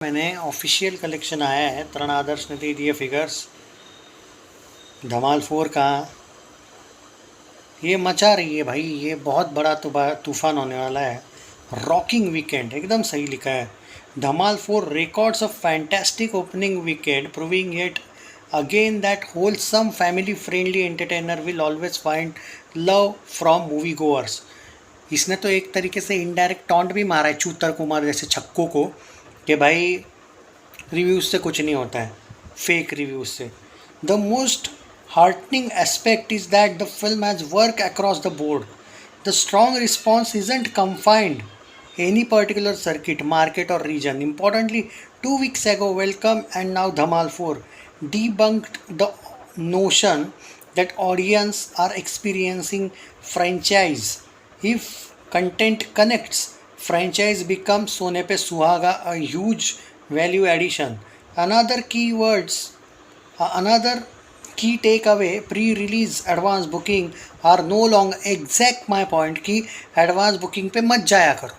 मैंने official collection आया है तरण आदर्श ने दे दिए फिगर्स। धमाल 4 का ये मचा रही है भाई, ये बहुत बड़ा तूफान होने वाला है। रॉकिंग वीकेंड एकदम सही लिखा है। धमाल 4 records of fantastic opening weekend proving it again that wholesome family friendly entertainer will always find love from movie goers. इसने तो एक तरीके से इनडायरेक्ट टॉन्ट भी मारा है चूतर कुमार जैसे छक्कों को कि भाई रिव्यूज़ से कुछ नहीं होता है, फेक रिव्यूज़ से। The most heartening aspect is that the film has worked across the board. The strong response isn't confined any particular circuit, market or region. Importantly, 2 weeks ago, Welcome and now Dhamal 4 debunked the notion that audience are experiencing franchise. If content connects, franchise becomes Sone Pe Suhaga, a huge value addition. Another key takeaway, pre-release advance booking are no longer exact my point कि advance booking पे मत जाया करो।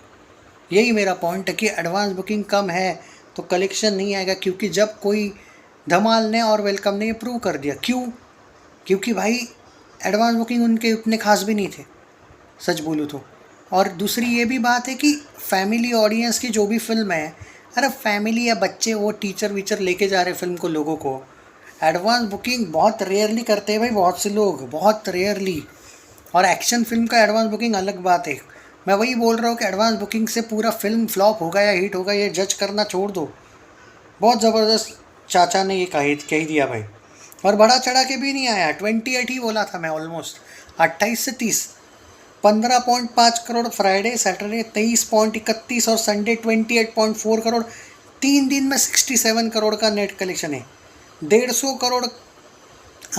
यही मेरा point है कि advance booking कम है तो कलेक्शन नहीं आएगा, क्योंकि जब कोई धमाल ने और वेलकम ने ये प्रूव कर दिया। क्यों? क्योंकि भाई एडवांस बुकिंग उनके उतने खास भी नहीं थे, सच बोलूँ तो। और दूसरी ये भी बात है कि फैमिली ऑडियंस की जो भी फिल्म है, अरे फैमिली या बच्चे वो टीचर वीचर लेके जा रहे फिल्म को, लोगों को एडवांस बुकिंग बहुत रेयरली करते हैं भाई, बहुत से लोग, बहुत रेयरली। और एक्शन फिल्म का एडवांस बुकिंग अलग बात है। मैं वही बोल रहा हूँ कि एडवांस बुकिंग से पूरा फिल्म फ्लॉप होगा या हिट होगा ये जज करना छोड़ दो। बहुत ज़बरदस्त चाचा ने ये कह दिया भाई, और बड़ा चढ़ा के भी नहीं आया। 28 ही बोला था मैं, ऑलमोस्ट 28 से 30। 15.5 करोड़ फ्राइडे सैटरडे, 23.31 और संडे 28.4 करोड़। 3 दिन में 67 करोड़ का नेट कलेक्शन है। 150 करोड़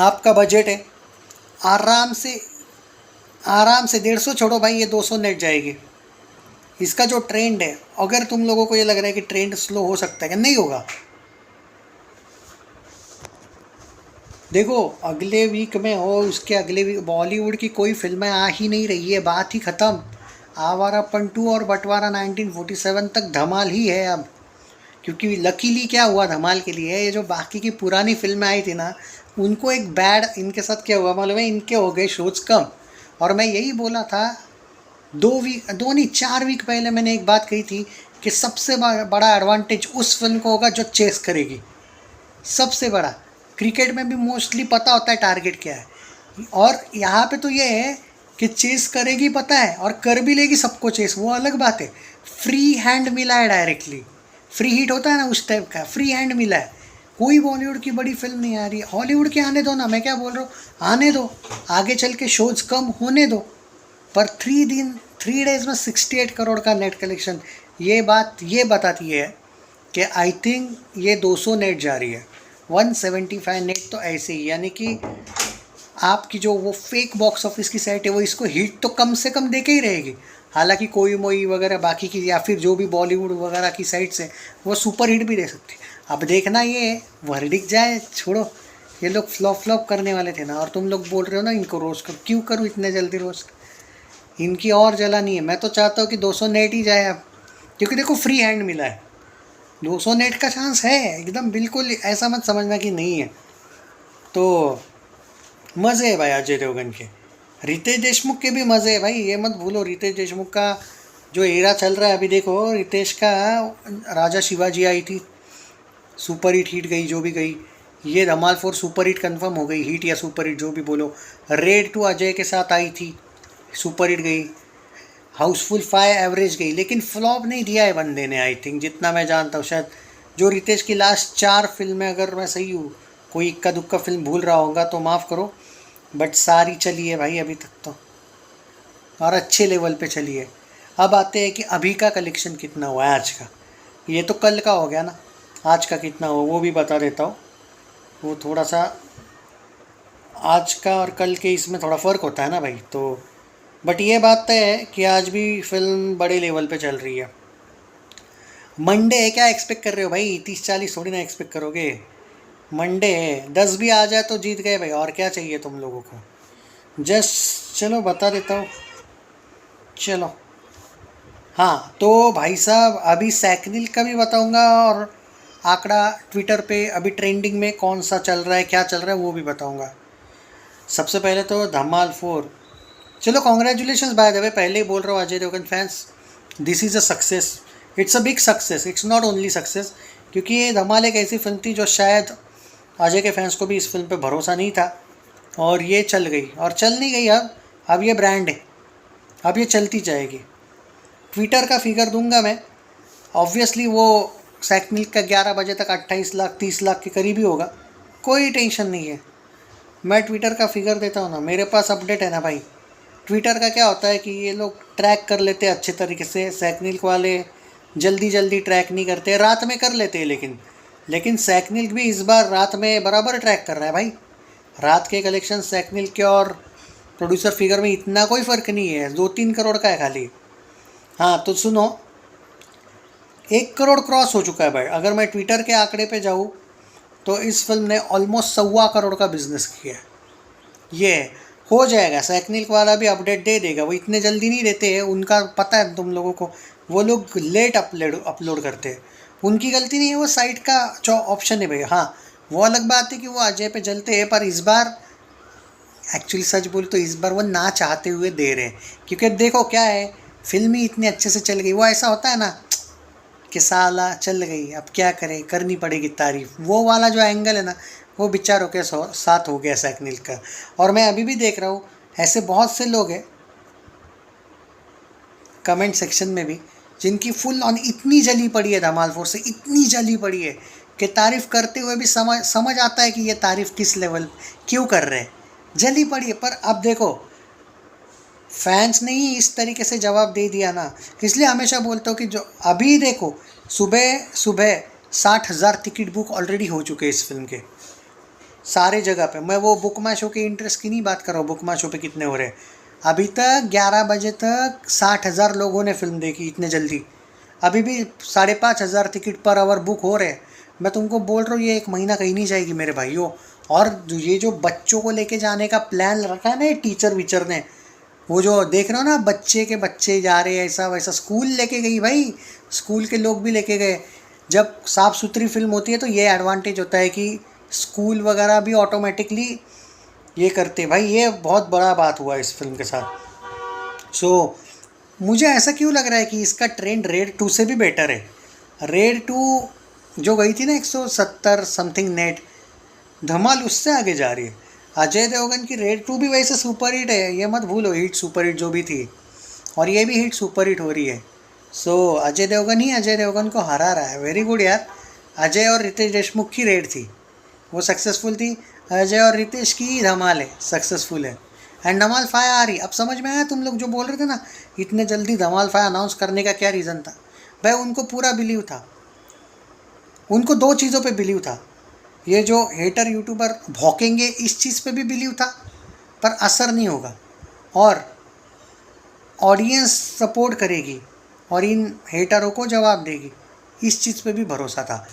आपका बजट है, आराम से 150 छोड़ो भाई, ये 200 नेट जाएगी। इसका जो ट्रेंड है, अगर तुम लोगों को ये लग रहा है कि ट्रेंड स्लो हो सकता है, कि नहीं होगा, देखो अगले वीक में हो, उसके अगले वीक बॉलीवुड की कोई फिल्में आ ही नहीं रही है, बात ही ख़त्म। आवारापन 2 और बंटवारा 1947 तक धमाल ही है अब। क्योंकि लकीली क्या हुआ धमाल के लिए, ये जो बाकी की पुरानी फिल्में आई थी ना, उनको एक बैड, इनके साथ क्या हुआ मालूम है, इनके हो गए शोज कम। और मैं यही बोला था 4 वीक पहले मैंने एक बात कही थी कि सबसे बड़ा एडवांटेज उस फिल्म को होगा जो चेस करेगी। सबसे बड़ा, क्रिकेट में भी मोस्टली पता होता है टारगेट क्या है, और यहाँ पे तो ये है कि चेस करेगी पता है, और कर भी लेगी सबको चेस, वो अलग बात है। फ्री हैंड मिला है डायरेक्टली, फ्री हिट होता है ना उस टाइप का, फ्री हैंड मिला है। कोई बॉलीवुड की बड़ी फिल्म नहीं आ रही, हॉलीवुड के आने दो ना, मैं क्या बोल रहा हूँ, आने दो, आगे चल के शोज कम होने दो। पर 3 डेज में 68 करोड़ का नेट कलेक्शन, ये बात ये बताती है कि आई थिंक ये 200 नेट जा रही है। 175 नेट तो ऐसे ही, यानी कि आपकी जो वो फेक बॉक्स ऑफिस की साइट है वो इसको हिट तो कम से कम दे के ही रहेगी। हालांकि कोई मोई वगैरह बाकी की या फिर जो भी बॉलीवुड वगैरह की साइट्स है वो सुपर हिट भी दे सकती है। अब देखना ये वर्डिक जाए, छोड़ो, ये लोग फ्लॉप करने वाले थे ना, और तुम लोग बोल रहे हो ना इनको रोस्ट करो, क्यों करूँ इतने जल्दी रोस्ट, इनकी और जलानी है। मैं तो चाहता हूँ कि 200 नेट ही जाए अब, क्योंकि देखो फ्री हैंड मिला है, 200 नेट का चांस है एकदम, बिल्कुल ऐसा मत समझना कि नहीं है। तो मज़े है भाई अजय देवगन के, रितेश देशमुख के भी मज़े है भाई, ये मत भूलो। रितेश देशमुख का जो एरा चल रहा है अभी, देखो रितेश का राजा शिवाजी आई थी, सुपर हिट गई जो भी गई। ये धमाल 4 सुपर हिट कंफर्म हो गई, हिट या सुपर हिट जो भी बोलो। रेड 2 अजय के साथ आई थी, सुपर हिट गई। हाउसफुल 5 एवरेज गई, लेकिन फ्लॉप नहीं दिया है बंदे ने, आई थिंक जितना मैं जानता हूँ। शायद जो रितेश की लास्ट 4 फिल्में, अगर मैं सही हूँ, कोई इक्का दुक्का फिल्म भूल रहा होगा तो माफ़ करो, बट सारी चली है भाई अभी तक तो, और अच्छे लेवल पे चली है। अब आते हैं कि अभी का कलेक्शन कितना हुआ है आज का, ये तो कल का हो गया ना, आज का कितना हुआ वो भी बता देता हूँ। वो थोड़ा सा आज का और कल के इसमें थोड़ा फ़र्क होता है ना भाई, तो बट ये बात तय है कि आज भी फिल्म बड़े लेवल पे चल रही है। मंडे है, क्या एक्सपेक्ट कर रहे हो भाई, 30-40 थोड़ी ना एक्सपेक्ट करोगे, मंडे है। 10 भी आ जाए तो जीत गए भाई, और क्या चाहिए तुम लोगों को। जस्ट चलो बता देता हूँ, चलो हाँ तो भाई साहब अभी सैकनिल का भी बताऊंगा, और आंकड़ा ट्विटर पे अभी ट्रेंडिंग में कौन सा चल रहा है, क्या चल रहा है वो भी बताऊंगा। सबसे पहले तो धमाल 4। चलो कॉन्ग्रेचुलेशंस बाय द वे, पहले ही बोल रहा हूँ Ajay Devgan fans, this is a success, it's a big success, it's not only success. क्योंकि ये धमाल एक ऐसी फिल्म थी जो शायद अजय के फैंस को भी इस फिल्म पे भरोसा नहीं था, और ये चल गई, और चल नहीं गई अब ये ब्रांड है, अब ये चलती जाएगी। ट्विटर का फिगर दूंगा मैं, ऑब्वियसली वो सैकनिल का 11 बजे तक 28 लाख 30 लाख के करीब ही होगा, कोई टेंशन नहीं है। मैं ट्विटर का फिगर देता हूँ ना, मेरे पास अपडेट है ना भाई। ट्विटर का क्या होता है कि ये लोग ट्रैक कर लेते हैं अच्छे तरीके से, सैकनिल वाले जल्दी जल्दी ट्रैक नहीं करते, रात में कर लेते हैं, लेकिन सैकनिल भी इस बार रात में बराबर ट्रैक कर रहा है भाई। रात के कलेक्शन सैकनिल के और प्रोड्यूसर फिगर में इतना कोई फ़र्क नहीं है, 2-3 करोड़ का है खाली। हाँ तो सुनो, 1 करोड़ क्रॉस हो चुका है भाई। अगर मैं ट्विटर के आंकड़े पे जाऊँ तो इस फिल्म ने ऑलमोस्ट 1.25 करोड़ का बिजनेस किया है। ये हो जाएगा, सैकनिल वाला भी अपडेट दे देगा, वो इतने जल्दी नहीं देते हैं, उनका पता है तुम लोगों को, वो लोग लेट अपलोड करते हैं, उनकी गलती नहीं है, वो साइट का जो ऑप्शन है भैया। हाँ वो अलग बात है कि वो अजय पे जलते हैं, पर इस बार एक्चुअली सच बोल तो इस बार वो ना चाहते हुए दे रहे हैं। क्योंकि देखो क्या है, फिल्म ही इतने अच्छे से चल गई, वो ऐसा होता है ना कि साला चल गई अब क्या करें, करनी पड़ेगी तारीफ, वो वाला जो एंगल है ना, वो बेचारों के साथ हो गया सैकनिल का। और मैं अभी भी देख रहा हूँ ऐसे बहुत से लोग हैं कमेंट सेक्शन में भी, जिनकी फुल ऑन इतनी जली पड़ी है धमाल 4 से, इतनी जली पड़ी है कि तारीफ़ करते हुए भी समझ आता है कि ये तारीफ़ किस लेवल क्यों कर रहे हैं, जली पड़ी है। पर अब देखो फैंस ने ही इस तरीके से जवाब दे दिया ना, इसलिए हमेशा बोलता हूँ कि जो अभी देखो सुबह सुबह 60,000 टिकट बुक ऑलरेडी हो चुके हैं इस फिल्म के सारे जगह पे। मैं वो बुक माई शो के इंटरेस्ट की नहीं बात कर रहा हूँ, बुक माई शो पे कितने हो रहे हैं अभी तक, 11 बजे तक 60,000 लोगों ने फिल्म देखी इतने जल्दी, अभी भी 5,500 टिकट पर आवर बुक हो रहे हैं। मैं तुमको बोल रहा हूँ ये 1 महीना कहीं नहीं जाएगी मेरे भाइयों। और ये जो बच्चों को लेके जाने का प्लान रखा है ना टीचर वीचर ने, वो जो देख रहे हो ना बच्चे के बच्चे जा रहे हैं ऐसा वैसा, स्कूल लेके गई भाई, स्कूल के लोग भी लेके गए। जब साफ़ सुथरी फिल्म होती है तो ये एडवांटेज होता है कि स्कूल वगैरह भी ऑटोमेटिकली ये करते भाई, ये बहुत बड़ा बात हुआ इस फिल्म के साथ। सो मुझे ऐसा क्यों लग रहा है कि इसका ट्रेंड रेड 2 से भी बेटर है। रेड 2 जो गई थी ना 170 समथिंग नेट, धमाल उससे आगे जा रही है। अजय देवगन की रेड 2 भी वैसे सुपर हिट है, ये मत भूलो, हिट सुपर हिट जो भी थी, और ये भी हिट सुपर हिट हो रही है। सो अजय देवगन ही अजय देवगन को हरा रहा है, वेरी गुड यार। अजय और रितेश देशमुख की रेड थी, वो सक्सेसफुल थी, अजय और रितेश की ही धमाल है, सक्सेसफुल है। एंड धमाल 5 आ रही, अब समझ में आया तुम लोग जो बोल रहे थे ना इतने जल्दी धमाल 5 अनाउंस करने का क्या रीज़न था। भाई उनको पूरा बिलीव था, उनको 2 चीज़ों पे बिलीव था, ये जो हेटर यूट्यूबर भौंकेंगे इस चीज़ पे भी बिलीव था, पर असर नहीं होगा, और ऑडियंस सपोर्ट करेगी और इन हेटरों को जवाब देगी, इस चीज़ पे भी भरोसा था।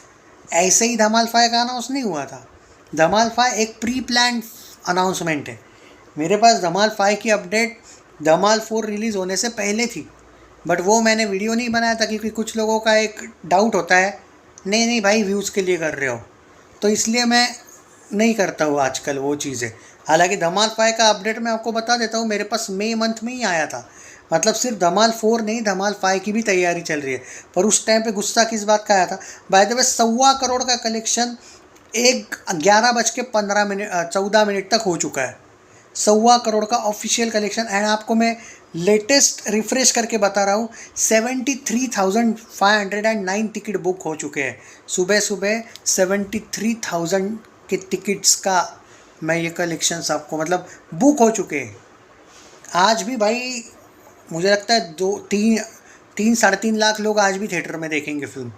ऐसे ही धमाल 5 का अनाउंस नहीं हुआ था, धमाल 5 एक प्री प्लान अनाउंसमेंट है। मेरे पास धमाल 5 की अपडेट धमाल 4 रिलीज़ होने से पहले थी, बट वो मैंने वीडियो नहीं बनाया था क्योंकि कुछ लोगों का एक डाउट होता है, नहीं नहीं भाई व्यूज़ के लिए कर रहे हो, तो इसलिए मैं नहीं करता हूँ आजकल वो चीज़ें। हालांकि धमाल 5 का अपडेट मैं आपको बता देता हूँ, मेरे पास मई मंथ में ही आया था, मतलब सिर्फ धमाल 4 नहीं धमाल 5 की भी तैयारी चल रही है। पर उस टाइम पे गुस्सा किस बात का आया था, बाय द वे 1.25 करोड़ का कलेक्शन 11:15 14 मिनट तक हो चुका है, 1.25 करोड़ का ऑफिशियल कलेक्शन। एंड आपको मैं लेटेस्ट रिफ्रेश करके बता रहा हूँ, 73,509 टिकट बुक हो चुके हैं, सुबह सुबह 73,000 के टिकट्स का मैं ये कलेक्शंस आपको मतलब बुक हो चुके हैं। आज भी भाई मुझे लगता है 3-3.5 लाख लोग आज भी थिएटर में देखेंगे फिल्म,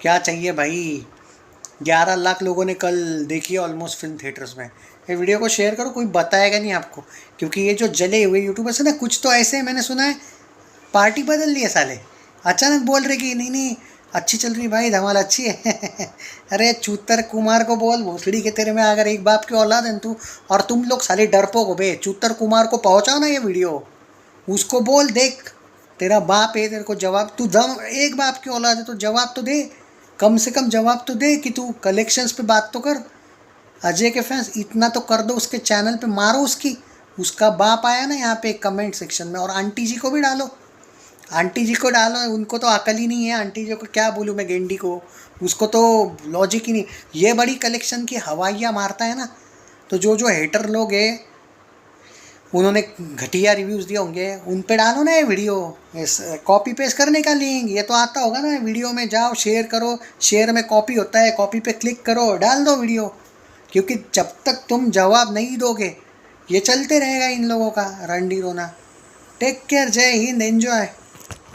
क्या चाहिए भाई। 11 लाख लोगों ने कल देखी है ऑलमोस्ट फिल्म थिएटर्स में। ये वीडियो को शेयर करो, कोई बताएगा नहीं आपको, क्योंकि ये जो जले हुए यूट्यूबर्स है ना, कुछ तो ऐसे मैंने सुना है पार्टी बदल ली है साले, अचानक बोल रहे कि नहीं नहीं अच्छी चल रही भाई, धमाल अच्छी है अरे चूतर कुमार को बोल, भोसड़ी के तेरे में अगर एक बाप की औलाद है तू, और तुम लोग साले डरपोक हो बे, चूतर कुमार को पहुँचाओ ना ये वीडियो, उसको बोल देख तेरा बाप है, तेरे को जवाब, तू दम एक बाप की औलाद है तो जवाब तो दे, कम से कम जवाब तो दे कि तू कलेक्शंस पे बात तो कर। अजय के फैंस इतना तो कर दो, उसके चैनल पे मारो उसकी, उसका बाप आया ना यहाँ पे कमेंट सेक्शन में, और आंटी जी को भी डालो, आंटी जी को डालो, उनको तो अकल ही नहीं है, आंटी जी को क्या बोलूँ मैं गेंडी को, उसको तो लॉजिक ही नहीं। ये बड़ी कलेक्शन की हवाइयाँ मारता है ना, तो जो जो हेटर लोग हैं उन्होंने घटिया रिव्यूज़ दिए होंगे, उन पे डालो ना ये वीडियो, इस कॉपी पेस्ट करने का लिंक ये तो आता होगा ना, वीडियो में जाओ शेयर करो, शेयर में कॉपी होता है, कॉपी पे क्लिक करो, डाल दो वीडियो। क्योंकि जब तक तुम जवाब नहीं दोगे ये चलते रहेगा इन लोगों का रंडी रोना। टेक केयर, जय हिंद, एंजॉय।